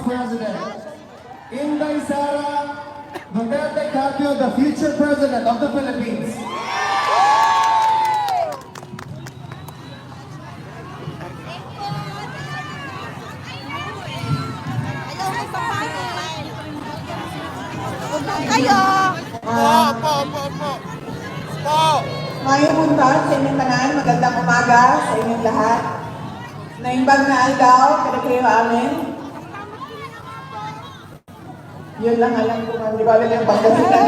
President. Inday Sara Duterte Carpio, the future President of the Philippines. Kayo! Ngayong buntag sa inyong tanan, magandang umaga sa inyong lahat. Naimbag na aldaw, kada kayo amin. Yun lang alam ko, hindi ko alam yung Pangasinan.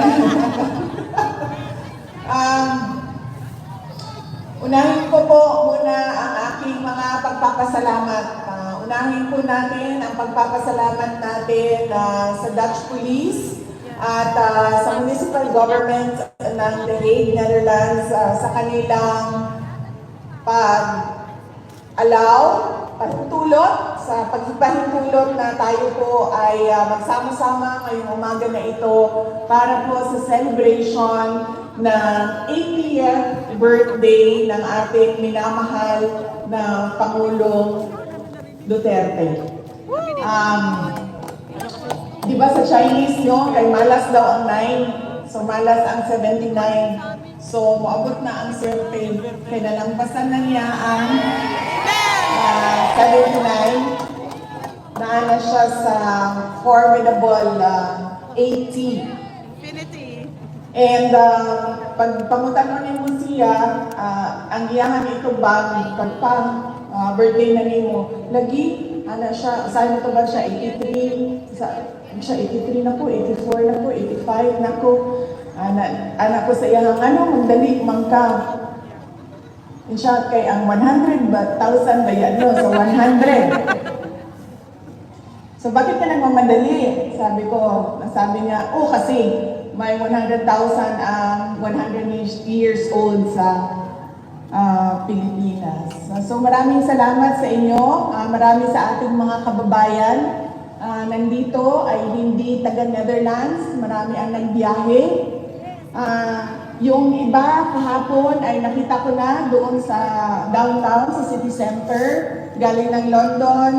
Unahin ko po muna ang aking mga pagpapasalamat. Unahin po natin ang pagpapasalamat natin sa Dutch Police at sa municipal government ng The Hague, Netherlands sa kanilang pagtulot sa pagpahintulot na tayo po ay magsama-sama ngayong umaga na ito para po sa celebration ng 80th birthday ng ating minamahal na Pangulong Duterte. Di ba sa Chinese, no? Kay malas daw ang 9. So malas ang 79. So maabot na ang swerte. Kaya nalampasan na niya ang 79. Naana siya sa formidable 80. And pag pangutanon ni mo siya, ang giyahan ito ba, birthday na nimo, lagi, siya, saan ito ba siya, 83, siya 83 na po, 84 na po, 85 na po. Anak ko sa iyang magdali, mangka. In short, kay ang 100,000 ba yan, no? So 100. So bakit ka nagmamadali? Sabi niya, kasi may 100,000 ang 100 years old sa Pilipinas. So maraming salamat sa inyo, marami sa ating mga kababayan. Nandito ay hindi taga Netherlands, marami ang nagbiyahe. Yung iba kahapon ay nakita ko na doon sa downtown, sa city center, galing ng London,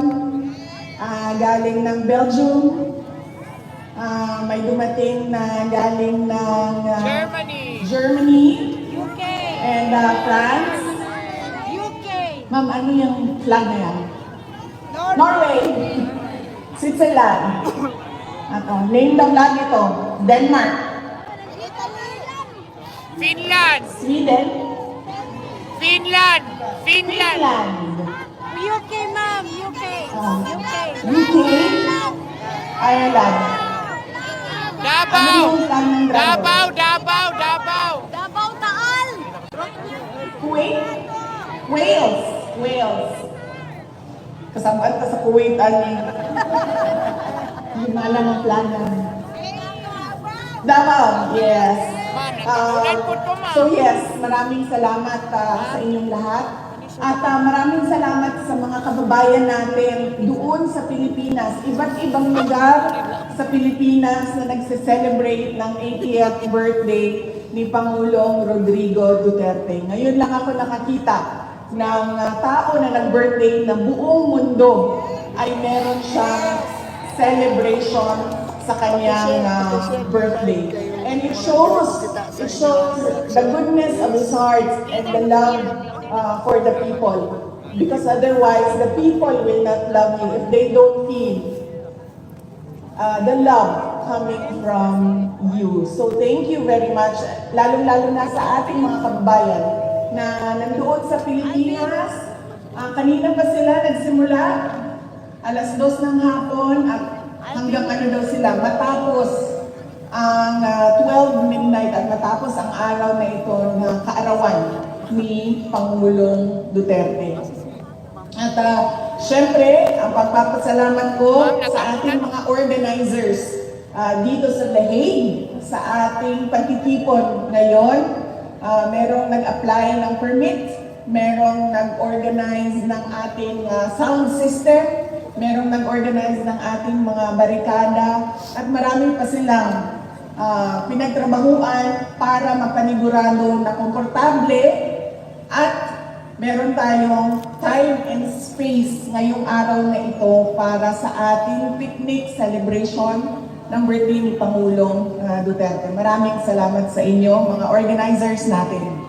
galing ng Belgium, may dumating na galing ng Germany, UK! and France. UK! Ma'am, ano yung flag na yan? Norway! Switzerland. Name the flag ito. Denmark. Finland! Sweden. Finland! Finland. UK, ma'am! UK! UK! UK. Ireland. Davao! Ano yung flag ng Davao! dragon? Davao! Davao! Davao Taal! Kuwait. Wales. Wales. Kasamaan ka sa Kuwait, ani. Hindi malam ang plano. Davao, yes. So yes, maraming salamat sa inyong lahat. At maraming salamat sa mga kababayan natin doon sa Pilipinas. Iba't ibang lugar sa Pilipinas na nagse-celebrate ng 80th birthday ni Pangulong Rodrigo Duterte. Ngayon lang ako nakakita ng tao na nag-birthday na buong mundo ay meron siyang celebration sa kanyang birthday. And it shows the goodness of his heart and the love for the people. Because otherwise, the people will not love you if they don't feel the love coming from you. So thank you very much, lalong-lalo na sa ating mga kababayan na nandoon sa Pilipinas. Kanina pa sila nagsimula, 2:00 ng hapon at hanggang daw sila matapos ang 12 midnight at matapos ang araw na ito na kaarawan ni Pangulong Duterte. At syempre, ang pagpapasalamat ko sa ating mga organizers dito sa The Hague, sa ating pagtitipon ngayon. Merong nag-apply ng permit, merong nag-organize ng ating sound system, merong nag-organize ng ating mga barikada, at marami pa silang pinagtrabahuan para mapanigurado na komportable at meron tayong time and space ngayong araw na ito para sa ating picnic celebration ng birthday ni Pangulong Duterte. Maraming salamat sa inyo, mga organizers natin.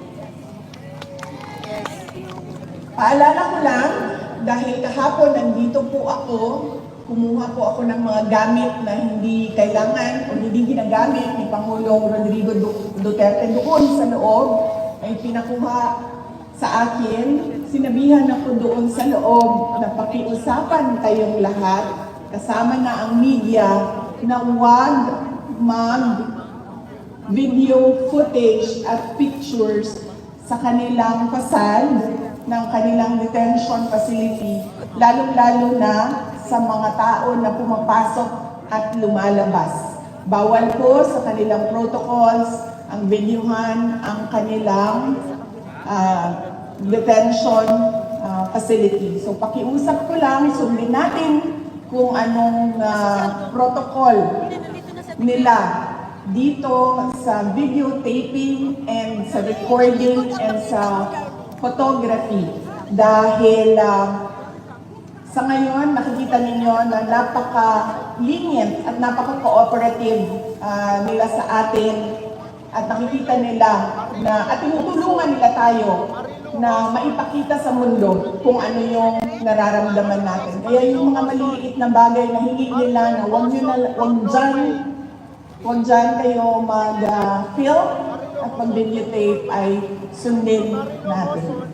Paalala ko lang, dahil kahapon nandito po ako, kumuha po ako ng mga gamit na hindi kailangan o hindi ginagamit ni Pangulong Rodrigo Duterte doon sa loob, ay pinakuha sa akin. Sinabihan ako doon sa loob na pakiusapan kayong lahat, kasama na ang media, na huwag mag-video footage at pictures sa kanilang pasal ng kanilang detention facility, lalong-lalo na sa mga tao na pumapasok at lumalabas. Bawal po sa kanilang protocols ang videohan ang kanilang detention facility. So pakiusap ko lang, sundin natin kung anong protocol nila dito sa videotaping and sa recording and sa photography. Dahil sa ngayon, nakikita ninyo na napaka-lenient at napaka-cooperative nila sa atin at nakikita nila na at tinutulungan nila tayo na maipakita sa mundo kung ano yung nararamdaman natin. Kaya yung mga maliliit na bagay na hindi nila na huwag dyan kayo mag-film at mag-videotape ay sundin natin.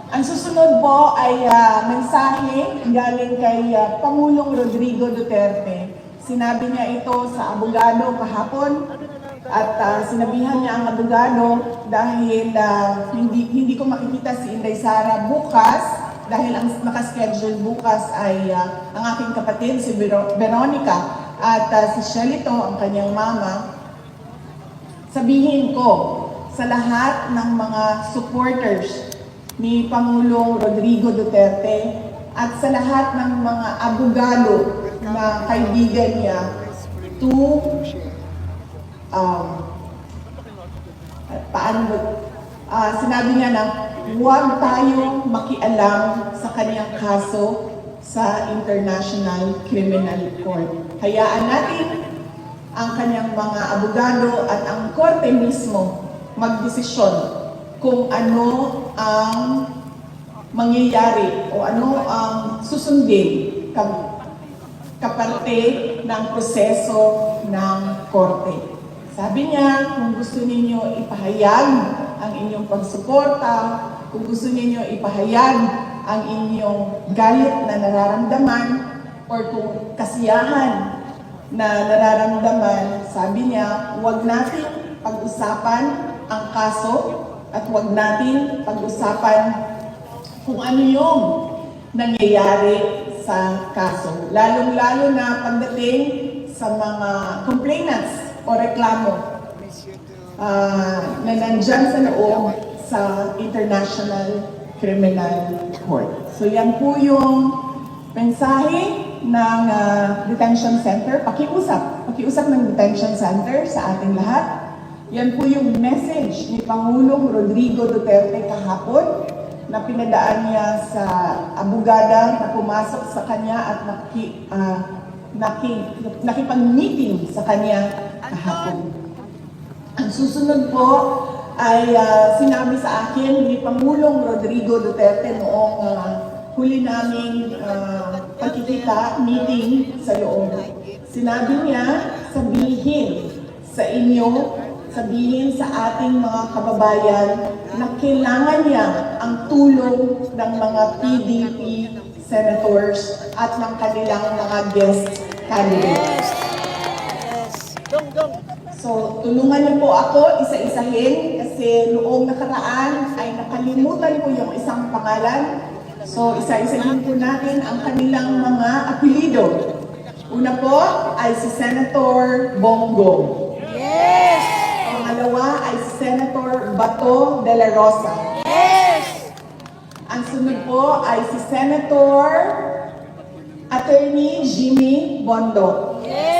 Ang susunod po ay mensahe galing kay Pangulong Rodrigo Duterte. Sinabi niya ito sa abogado kahapon at sinabihan niya ang abogado dahil hindi ko makikita si Inday Sara bukas dahil ang nakaschedule bukas ay ang aking kapatid si Veronica at si Shelito, ang kanyang mama. Sabihin ko sa lahat ng mga supporters ni Pangulong Rodrigo Duterte at sa lahat ng mga abogado na kaibigan niya to sinabi niya na huwag tayong makialam sa kanyang kaso sa International Criminal Court. Hayaan natin ang kanyang mga abogado at ang korte mismo magdesisyon kung ano ang mangyayari o ano ang susundin kaparte ng proseso ng korte. Sabi niya, kung gusto ninyo ipahayag ang inyong pagsuporta, kung gusto ninyo ipahayag ang inyong galit na nararamdaman or kung kasiyahan na nararamdaman, sabi niya, huwag natin pag-usapan ang kaso at huwag natin pag-usapan kung ano yung nangyayari sa kaso. Lalong-lalo na pagdating sa mga complainants o reklamo na nandyan sa loob sa International Criminal Court. So yan po yung mensahe ng detention center. Pakiusap ng detention center sa ating lahat. Yan po yung message ni Pangulong Rodrigo Duterte kahapon na pinadaan niya sa abogada na pumasok sa kanya at nakipag-meeting sa kanya kahapon. Ang susunod po ay sinabi sa akin ni Pangulong Rodrigo Duterte noong huli naming pagkikita, meeting sa loob. Sinabi niya, sabihin sa inyo, sabihin sa ating mga kababayan na kailangan niya ang tulong ng mga PDP senators at ng kanilang mga guest candidates. So, tulungan niyo po ako isa-isahin kasi noong nakaraan ay nakalimutan ko yung isang pangalan. So, isa-isahin po natin ang kanilang mga apelido. Una po ay si Senator Bongo. Yes! Pangalawa ay si Senator Bato de la Rosa. Yes! Ang sunod po ay si Senator Attorney Jimmy Bondo. Yes!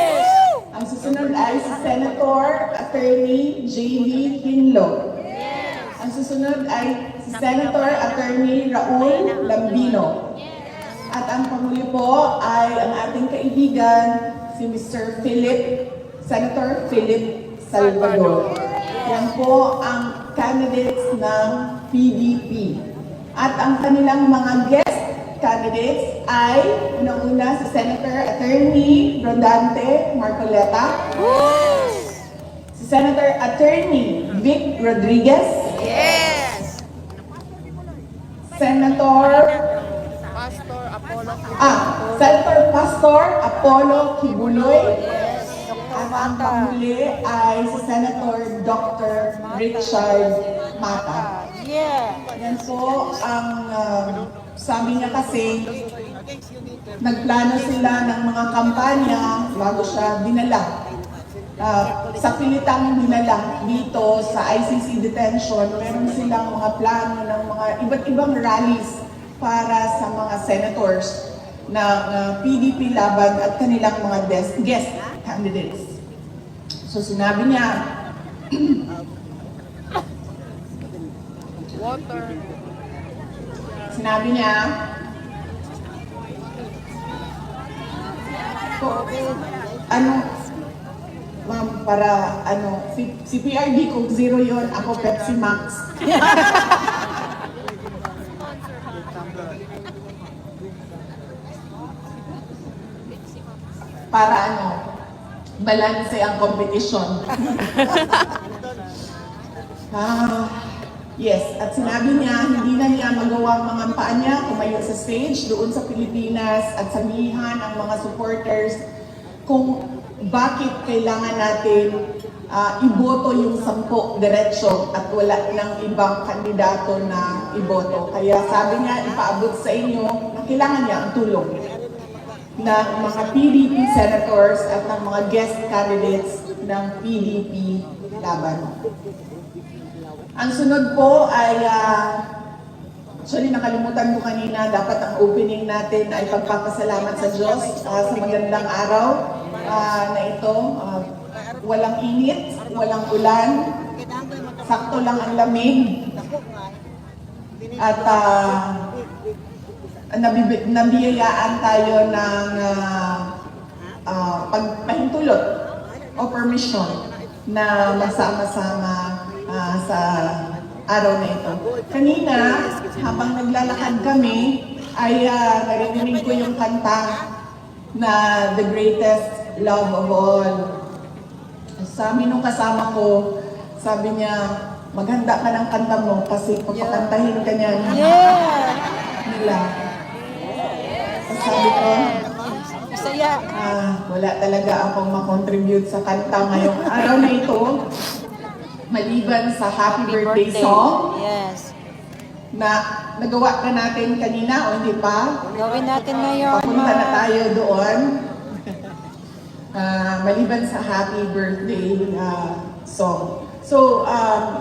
Ang susunod ay si Senator Attorney J.D. Hinlo. Yes! Ang susunod ay si si Senator Attorney Raul Lambino. At ang panghuli po ay ang ating kaibigan, si Mr. Senator Philip Salvador. Yan po ang candidates ng PDP. At ang kanilang mga guest candidates ay unang-una si Senator Attorney Rodante Marcoleta, si Senator Attorney Vic Rodriguez, Yes. Senator Pastor Apollo Kibuloy, at ang panghuli ay si Senator Dr. Richard Mata. Yeah. Yan po ang sabi niya kasi, nagplano sila ng mga kampanya bago siya dinala. Sa pilitang dinala dito sa ICC detention, meron silang mga plano ng mga iba't ibang rallies para sa mga senators ng PDP laban at kanilang mga guest candidates. So sinabi niya, Water. Sinabi niya, ma'am, para si PRD Coke Zero yon, ako Pepsi Max. Para balanse ang competition. Yes, at sinabi niya, hindi na niya magawa ang mga paan niya tumayo sa stage doon sa Pilipinas at sabihan ang mga supporters kung bakit kailangan natin iboto yung 10 diretsyo at wala ng ibang kandidato na iboto. Kaya sabi niya, ipaabot sa inyo na kailangan niya ang tulong ng mga PDP senators at ng mga guest candidates ng PDP laban. Ang sunod po ay, actually nakalimutan ko kanina, dapat ang opening natin ay pagpapasalamat sa Diyos sa magandang araw na ito. Walang init, walang ulan, sakto lang ang lamig. At nabiyayaan tayo ng pagpahintulot o permission na magsama-sama sa araw na ito. Kanina, habang naglalakad kami, ay narinig ko yung kanta na The Greatest Love of All. Sabi nung kasama ko, sabi niya, maghanda ka ng kanta mo kasi papakantahin ka niyan nila. Sabi ko, Masaya. wala talaga akong makontribute sa kanta ngayong araw na ito. Maliban sa Happy Birthday song Yes. na nagawa ka natin kanina o hindi pa. Gawin natin ngayon. Papunta na tayo doon. Maliban sa Happy Birthday song. So,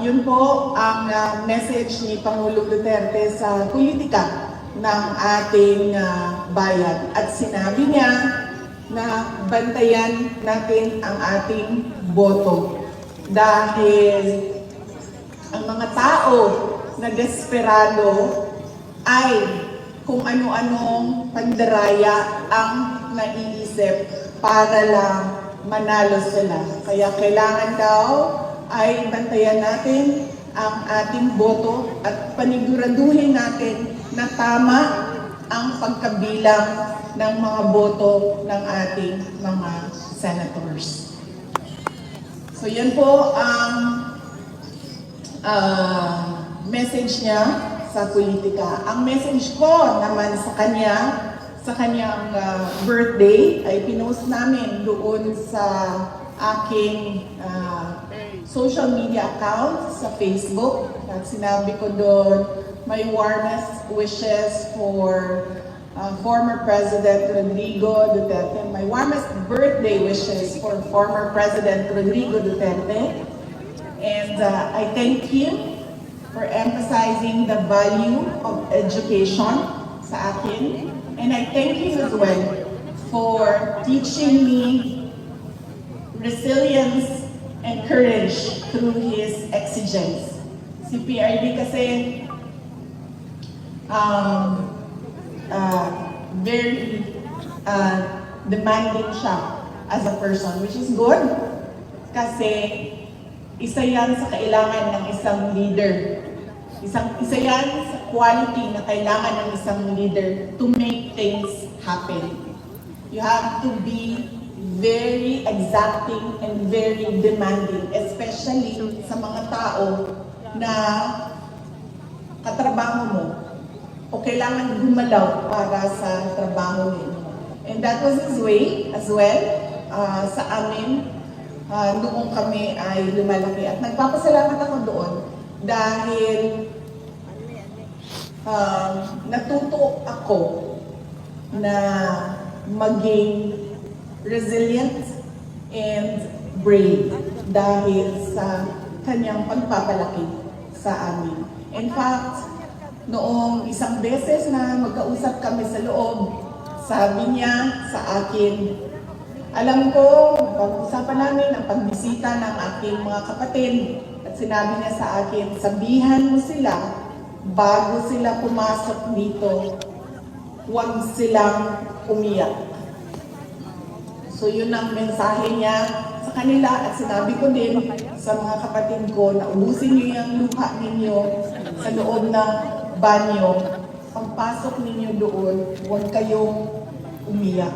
yun po ang message ni Pangulong Duterte sa politika ng ating bayan. At sinabi niya na bantayan natin ang ating boto. Dahil ang mga tao na desperado ay kung ano-anong pandaraya ang naiisip para lang manalo sila. Kaya kailangan daw ay bantayan natin ang ating boto at paniguraduhin natin na tama ang pagkabilang ng mga boto ng ating mga senators. So yan po ang message niya sa politika. Ang message ko naman sa kanyang birthday ay pinost namin doon sa aking social media account sa Facebook. At sinabi ko doon, my warmest wishes for former President Rodrigo Duterte. My warmest birthday wishes for former President Rodrigo Duterte. And I thank him for emphasizing the value of education sa akin. And I thank him as well for teaching me resilience and courage through his exigence. Si PRD kasi um, very demanding siya as a person, which is good kasi isa yan sa kailangan ng isang leader. Isa yan sa quality na kailangan ng isang leader to make things happen. You have to be very exacting and very demanding, especially sa mga tao na katrabaho mo o kailangan gumalaw para sa trabaho ninyo. And that was his way as well sa amin noong kami ay lumalaki. At nagpapasalamat ako doon dahil natuto ako na maging resilient and brave dahil sa kanyang pagpapalaki sa amin. In fact, noong isang beses na magkausap kami sa loob, sabi niya sa akin, alam ko, pag-usapan namin ang pagbisita ng aking mga kapatid at sinabi niya sa akin, sabihan mo sila bago sila pumasok dito, huwag silang umiyak. So yun ang mensahe niya sa kanila at sinabi ko din sa mga kapatid ko na ubusin niyo yung luha ninyo sa loob ng banyo. Pagpasok ninyo doon, huwag kayong umiyak.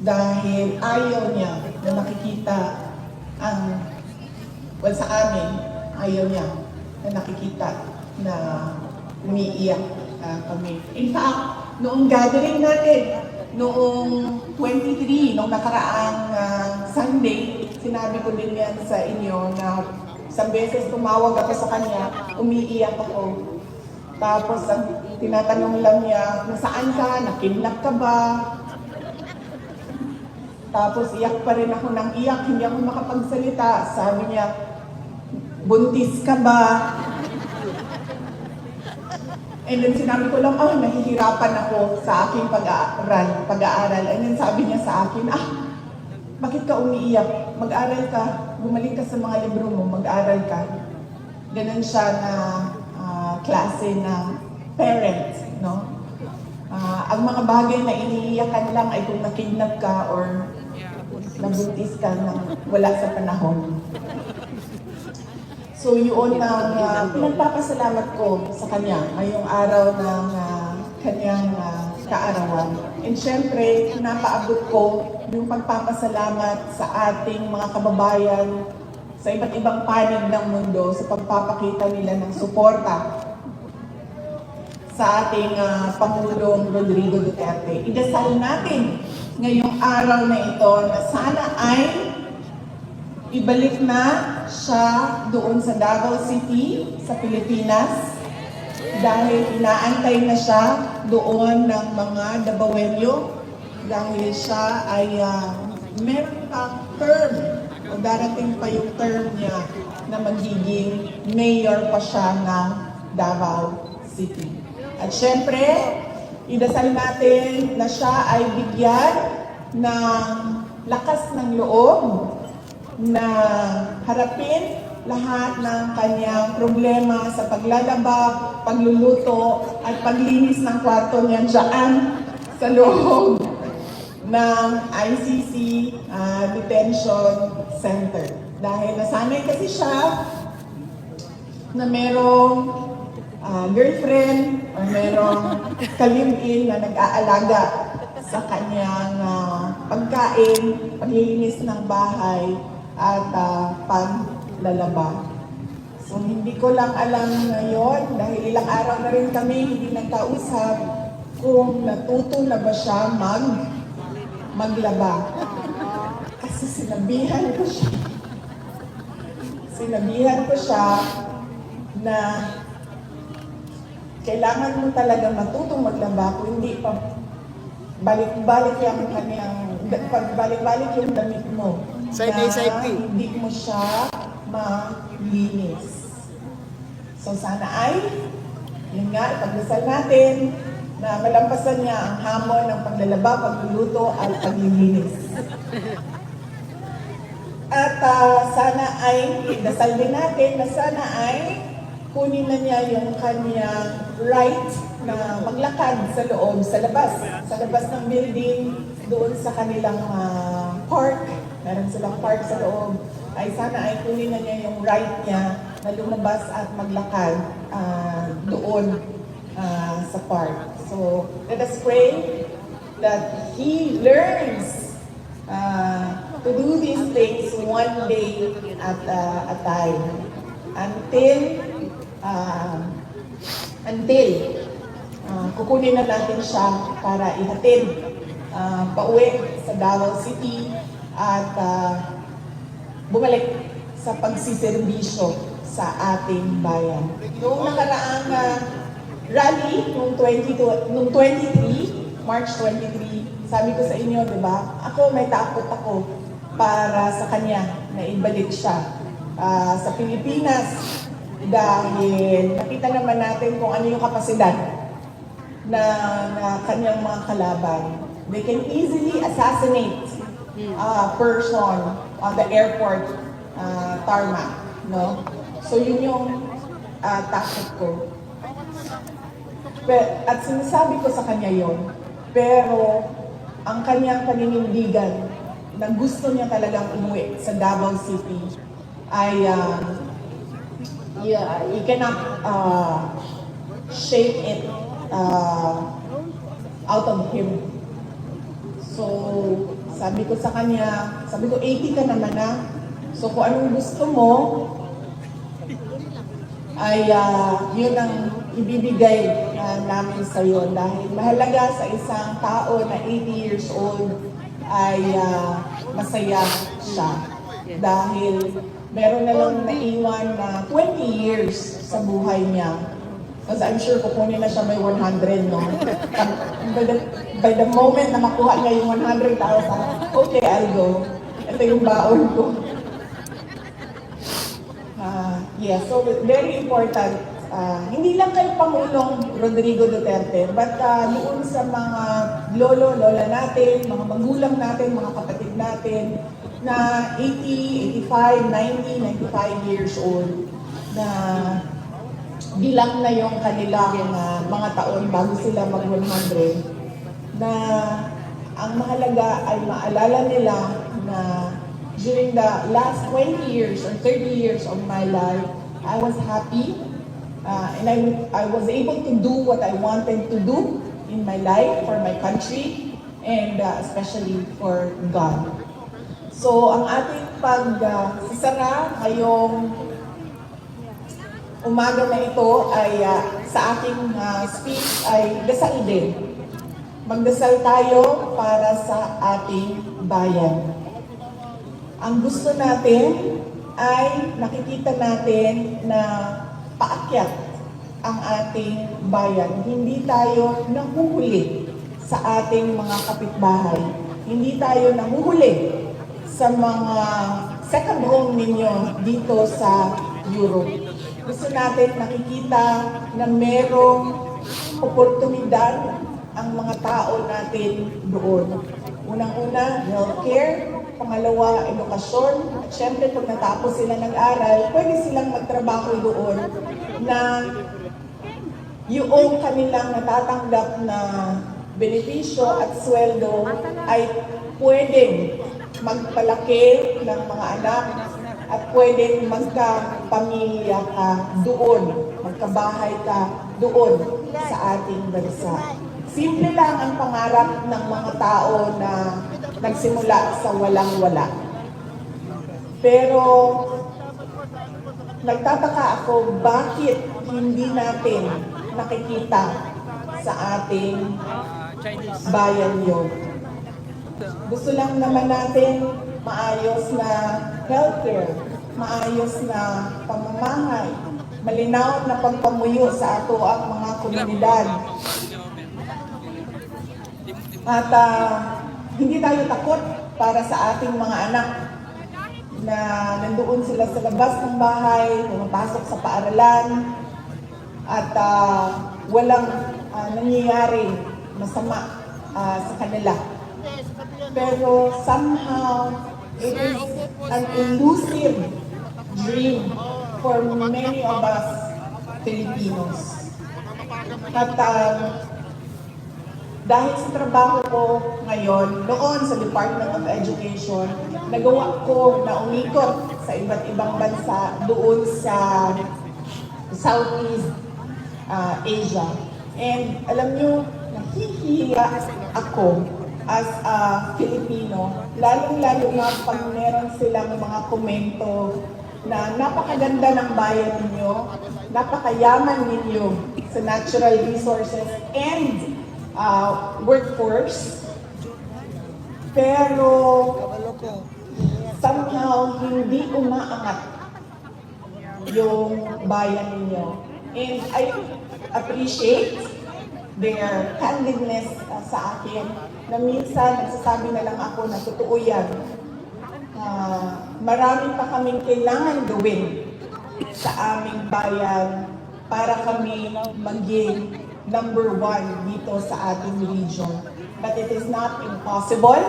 Dahil ayaw niya na nakikita ang, well sa amin, ayaw niya na nakikita na umiiyak kami. In fact, noong gathering natin, noong 23, noong nakaraang Sunday, sinabi ko din yan sa inyo na isang beses tumawag ako sa kanya, umiiyak ako. Tapos tinatanong lang niya, nasaan ka? Nakidnap ka ba? Tapos iyak pa rin ako ng iyak, hindi ako makapagsalita. Sabi niya, buntis ka ba? And then sinabi ko lang, nahihirapan ako sa aking pag-aaral. And then sabi niya sa akin, bakit ka umiiyak? Mag-aral ka, bumalik ka sa mga libro mo, mag-aral ka. Ganun siya na klase ng parent, no? Ang mga bagay na iniiyakan lang ay kung nakidnap ka or nabuntis ka nang wala sa panahon. So yun ang pinagpapasalamat ko sa kanya ngayong araw ng kanyang kaarawan. And syempre, napaabot ko yung pagpapasalamat sa ating mga kababayan sa iba't ibang panig ng mundo sa pagpapakita nila ng suporta sa ating Pangulong Rodrigo Duterte. Idasal natin ngayong araw na ito na sana ay ibalik na siya doon sa Davao City, sa Pilipinas, dahil inaantay na siya doon ng mga Davaoenyo dahil siya ay meron pang term o darating pa yung term niya na magiging mayor pa siya ng Davao City. At syempre, idasal natin na siya ay bigyan ng lakas ng loob na harapin lahat ng kanyang problema sa paglalaba, pagluluto, at paglinis ng kwarto niya dyan sa loob ng ICC Detention Center. Dahil nasanay kasi siya na merong girlfriend o merong ka-live-in na nag-aalaga sa kanyang pagkain, paglilinis ng bahay, at paglalaba. So hindi ko lang alam ngayon, dahil ilang araw na rin kami hindi nagkausap, kung natuto na ba siya maglaba. Kasi sinabihan ko siya na kailangan mo talaga matutong maglaba kung hindi pa balik-balik yung damit mo. Hindi mo siya malinis. So sana ay, yun nga, ipagdasal natin na malampasan niya ang hamon ng paglalaba, pagluluto, at paglilinis. At sana ay, dasal din natin na sana ay kunin na niya yung kanyang right na maglakad sa loob, sa labas ng building, doon sa kanilang park. Meron silang park sa loob. Ay sana ay kunin na niya yung right niya na lumabas at maglakad doon sa park. So let us pray that he learns to do these things one day at a time until kukunin na natin siya para ihatid pauwi sa Davao City at bumalik sa pagsiservisyo sa ating bayan. Noong nakaraang rally, noong 23, March 23, sabi ko sa inyo, di ba, ako may takot ako para sa kanya na ibalik siya sa Pilipinas dahil nakita naman natin kung ano yung kapasidad na kanyang mga kalaban. They can easily assassinate a person on the airport tarmac, no? So yun yung takot ko. At sinasabi ko sa kanya yon, pero ang kanyang paninindigan na gusto niya talagang umuwi sa Davao City ay you cannot shake it out of him. So, sabi ko sa kanya, sabi ko, 80 ka naman na. So, kung anong gusto mo, ay yun ang ibibigay namin sa iyo. Dahil mahalaga sa isang tao na 80 years old ay masaya siya. Dahil meron na lang naiwan na 20 years sa buhay niya. Because I'm sure kukunin na siya may 100, no? By the moment na makuha niya yung 100,000, okay, I'll go. Ito yung baon ko. Yeah, so very important. Hindi lang kay Pangulong Rodrigo Duterte, but doon sa mga lolo, lola natin, mga magulang natin, mga kapatid natin, na 80, 85, 90, 95 years old, na bilang na yung kanilang mga taon bago sila mag-100, na ang mahalaga ay maalala nila na during the last 20 years or 30 years of my life, I was happy and I was able to do what I wanted to do in my life for my country and especially for God. So ang ating pagsasara ngayong umaga na ito ay sa aking speech ay dasal din. Magdasal tayo para sa ating bayan. Ang gusto natin ay nakikita natin na paakyat ang ating bayan. Hindi tayo nahuhuli sa ating mga kapitbahay. Hindi tayo nahuhuli sa mga second home ninyo dito sa Europe. Gusto natin nakikita na merong oportunidad ang mga tao natin doon. Unang-una, healthcare. Pangalawa, edukasyon. At syempre, pag natapos sila ng-aral, pwede silang magtrabaho doon na yung kanilang natatanggap na benepisyo at sweldo ay pwedeng magpalaki ng mga anak at pwedeng magkapamilya ka doon, magkabahay ka doon sa ating bansa. Simple lang ang pangarap ng mga tao na nagsimula sa walang-wala. Pero nagtataka ako bakit hindi natin nakikita sa ating bayan yun. Gusto lang naman natin maayos na healthcare, maayos na pamamahay, malinaw na pagpamuyo sa ato ang mga komunidad. At hindi tayo takot para sa ating mga anak na nandoon sila sa labas ng bahay, pumapasok sa paaralan, at walang nangyayari masama sa kanila. Pero somehow, it is an elusive dream for many of us Filipinos. At dahil sa trabaho ko ngayon, noon sa Department of Education, nagawa ko na umikot sa iba't ibang bansa doon sa Southeast Asia. And alam nyo, nahihiya ako as a Filipino, lalong-lalo na pag meron silang mga komento na napakaganda ng bayan ninyo, napakayaman ninyo sa natural resources and workforce, pero somehow hindi umaangat yung bayan ninyo. And I appreciate their candidness sa akin na minsan nagsasabi na lang ako na totoo yan. Marami pa kaming kailangan gawin sa aming bayan para kami maging number 1 dito sa ating region. But it is not impossible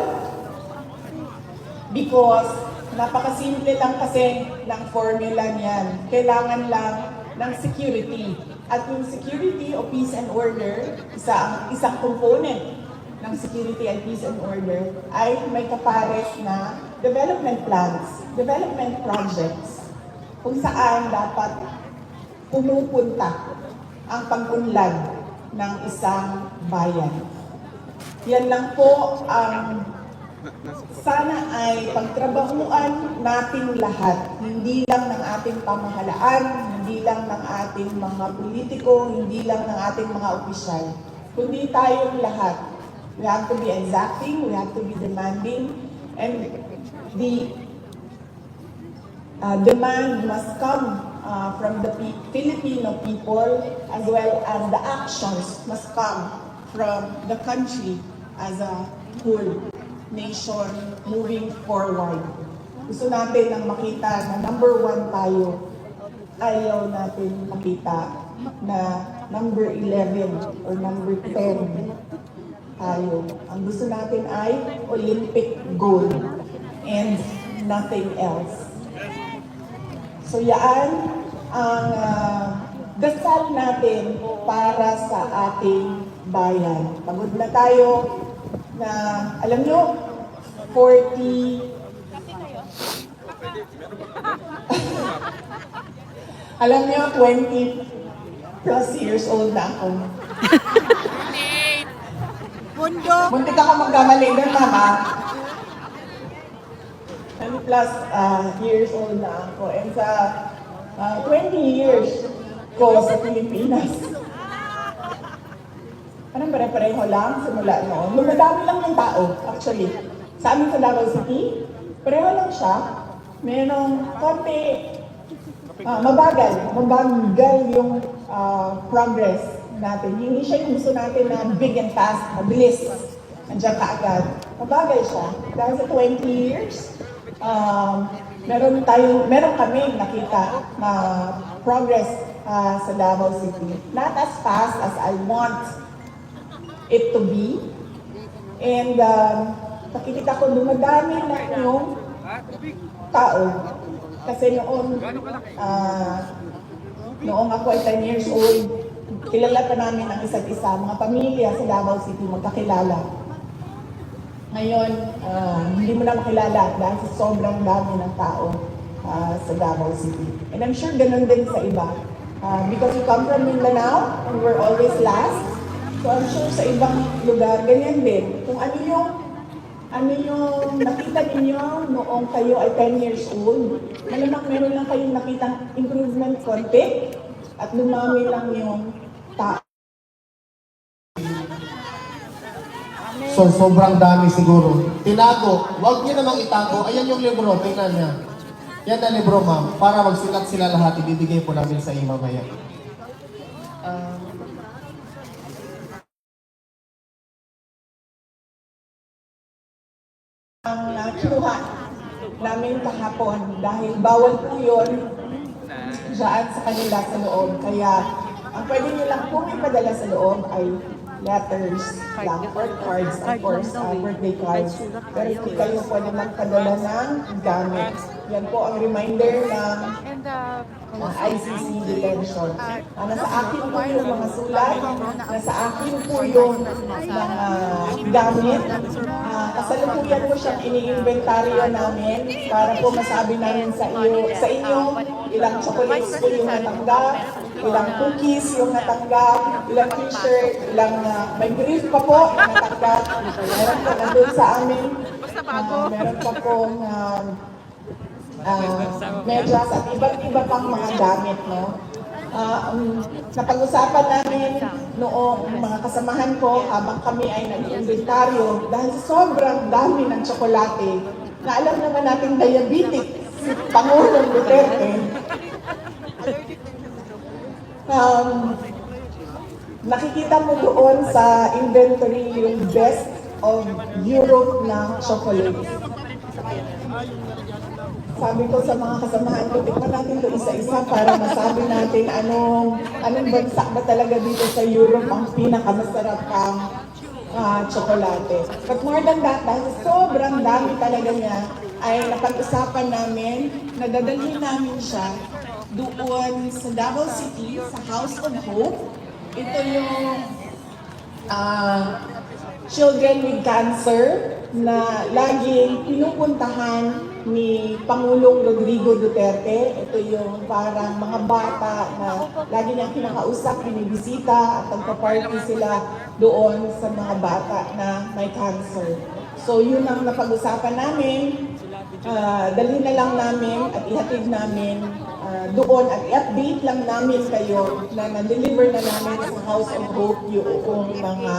because napakasimple lang kasi ng formula niyan. Kailangan lang ng security. At yung security o peace and order, isang component ng security and peace and order ay may kapares na development plans, development projects, kung saan dapat pumupunta ang pag-unlad ng isang bayan. Yan lang po ang sana ay pagtrabahuan nating lahat, hindi lang ng ating pamahalaan, hindi lang ng ating mga politiko, hindi lang ng ating mga opisyal, kundi tayong lahat. We have to be exacting, we have to be demanding, and the demand must come from the Filipino people, as well as the actions must come from the country as a whole nation moving forward. Gusto natin ang makita na number 1 tayo. Ayaw natin makita na number 11 or number 10 tayo. Ang gusto natin ay Olympic gold and nothing else. So yan ang dasal natin para sa ating bayan. Pagod na tayo na, alam nyo, 40... alam nyo, 20 plus years old na ako. Muntik ako magkamali doon, mama. 20 plus years old na ako. And sa 20 years ko sa Pilipinas, parang pare-pareho lang simula noon. Lumadami lang ng tao, actually. Sa amin sa Davao City, pareho lang siya. Merong konti, mabagal yung progress natin. Hindi siya yung gusto natin na big and fast, mabilis, nandiyan ka agad. Mabagal siya. Dahil sa 20 years, meron kami nakita na progress sa Davao City. Not as fast as I want it to be. And nakikita ko dumadami na yung tao. Kasi noong ako ay 10 years old, kilala pa namin ang isa't isa, mga pamilya sa Davao City, magkakilala. Ngayon, hindi mo na makilala dahil sa sobrang dami ng tao sa Davao City. And I'm sure ganun din sa iba. Because we come from Mindanao and we're always last, so I'm sure sa ibang lugar, ganyan din. Kung ano yung nakita ninyo noong kayo ay 10 years old, malamang meron lang kayong nakitang improvement konti at lumami lang yung tao. So, sobrang dami siguro. Tinago. Huwag niyo namang itago. Ayan yung libro. Tingnan niya. Yan na libro, ma'am. Para magsikat sila lahat, ibibigay po namin sa iyo mamaya. Ang nakuha namin kahapon dahil bawal po yun dyan sa kanila sa loob. Kaya ang pwede nyo lang pong ipadala sa loob ay letters lang or cards, of course, birthday cards. Pero hindi kayo pwede magpadala ng gamit. Yan po ang reminder ng ICC detention. Nasa akin po yung mga sulat, nasa akin po yung mga gamit. Kasalukuyan po siyang ini-inventaryo namin para po masabi namin sa inyo ilang chocolates po yung natanggap, ilang cookies yung natanggap, ilang t-shirt, ilang may brief pa po na natanggap. Meron po nandun sa amin. Meron pa po medyas at iba't iba pang mga gamit, no? Napag-usapan namin noong mga kasamahan ko habang kami ay nag-inventaryo dahil sobrang dami ng tsokolate na alam naman nating diabetic si Pangulong Duterte. Nakikita mo doon sa inventory yung best of Europe na chocolate. Sabi ko sa mga kasamahan ko, tikman natin ito isa-isa para masabi natin anong bansa ba talaga dito sa Europe ang pinakamasarap ang tsokolate. But more than that, dahil sobrang dami talaga niya, ay napag-usapan namin na dadalhin namin siya doon sa Davao City, sa House of Hope. Ito yung children with cancer na laging pinupuntahan ni Pangulong Rodrigo Duterte. Ito yung parang mga bata na lagi niyang kinakausap, binibisita at nagpa-party sila doon sa mga bata na may cancer. So yun ang napag-usapan namin. Dalhin na lang namin at ihatid namin doon at i-update lang namin kayo na na-deliver na namin sa House of Hope yung mga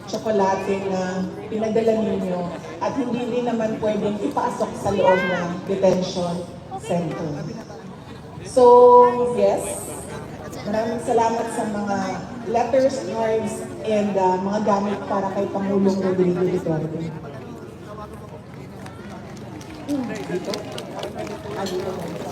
tsokolate na pinadala ninyo at hindi din naman pwedeng ipasok sa loob ng detention center. So, yes, maraming salamat sa mga letters, cards, and mga gamit para kay Pangulong Rodrigo Duterte. Dito? Dito.